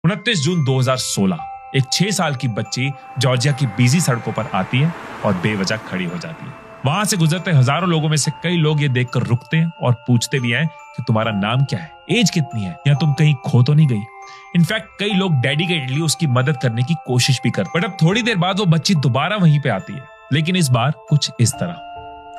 29 जून 2016 एक 6 साल की बच्ची जॉर्जिया की बिजी सड़कों पर आती है और बेवजह खड़ी हो जाती है। वहां से गुजरते हजारों लोगों में से कई लोग ये देखकर रुकते हैं और पूछते भी हैं कि तुम्हारा नाम क्या है, एज कितनी है, या तुम कहीं खो तो नहीं गई। इनफैक्ट कई लोग डेडिकेटली उसकी मदद करने की कोशिश भी करते। बट अब थोड़ी देर बाद वो बच्ची दोबारा वहीं पे आती है, लेकिन इस बार कुछ इस तरह।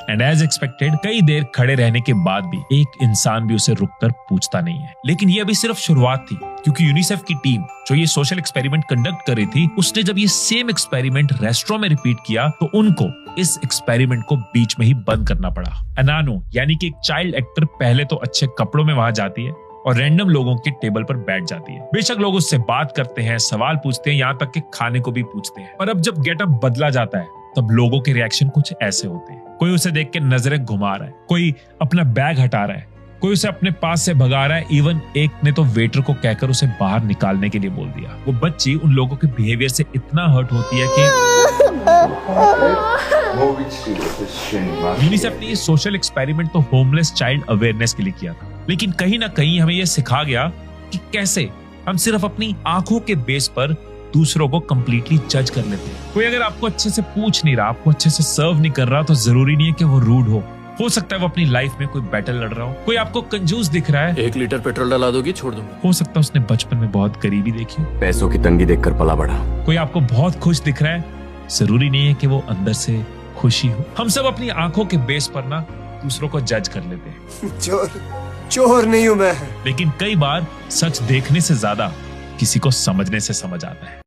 एंड एज एक्सपेक्टेड कई देर खड़े रहने के बाद भी एक इंसान भी उसे रुककर पूछता नहीं है। लेकिन ये अभी सिर्फ शुरुआत थी, क्योंकि यूनिसेफ की टीम जो ये सोशल एक्सपेरिमेंट कंडक्ट कर रही थी, उसने जब ये सेम एक्सपेरिमेंट रेस्टोरेंट में रिपीट किया तो उनको इस एक्सपेरिमेंट को बीच में ही बंद करना पड़ा। अनानो यानी कि एक चाइल्ड एक्टर पहले तो अच्छे कपड़ों में वहां जाती है और रैंडम लोगों के टेबल पर बैठ जाती है। बेशक लोग उससे बात करते हैं, सवाल पूछते हैं, यहाँ तक कि खाने को भी पूछते हैं। और अब जब गेटअप बदला जाता है तब लोगों के रिएक्शन कुछ ऐसे होते हैं। कोई उसे देख के नजरें घुमा रहा है, कोई अपना बैग हटा रहा है, कोई उसे अपने पास से भगा रहा है। इवन एक ने तो वेटर को कहकर उसे बाहर निकालने के लिए बोल दिया। वो बच्ची उन लोगों के बिहेवियर से इतना हर्ट होती है कि यूनिसेफ ने ये सोशल एक्सपेरिमेंट तो होमलेस चाइल्ड अवेयरनेस के लिए किया था, लेकिन कहीं ना कहीं हमें यह सिखा गया कि कैसे हम सिर्फ अपनी आंखों के बेस पर दूसरों को कंप्लीटली जज कर लेते हैं। कोई अगर आपको अच्छे से पूछ नहीं रहा, आपको अच्छे से सर्व नहीं कर रहा, तो जरूरी नहीं है कि वो रूड हो सकता है वो अपनी लाइफ में कोई बैटल लड़ रहा हो। कोई आपको कंजूस दिख रहा है, 1 लीटर पेट्रोल डला दोगी, छोड़ दूंगा। हो सकता है उसने बचपन में बहुत गरीबी देखी हो। पैसों की तंगी देखकर पला बढ़ा। कोई आपको बहुत खुश दिख रहा है, जरूरी नहीं है कि वो अंदर से खुशी हो। हम सब अपनी आंखों के बेस पर ना दूसरों को जज कर लेते हैं। चोर नहीं हूं मैं। लेकिन कई बार सच देखने से ज्यादा किसी को समझने से समझ आता है।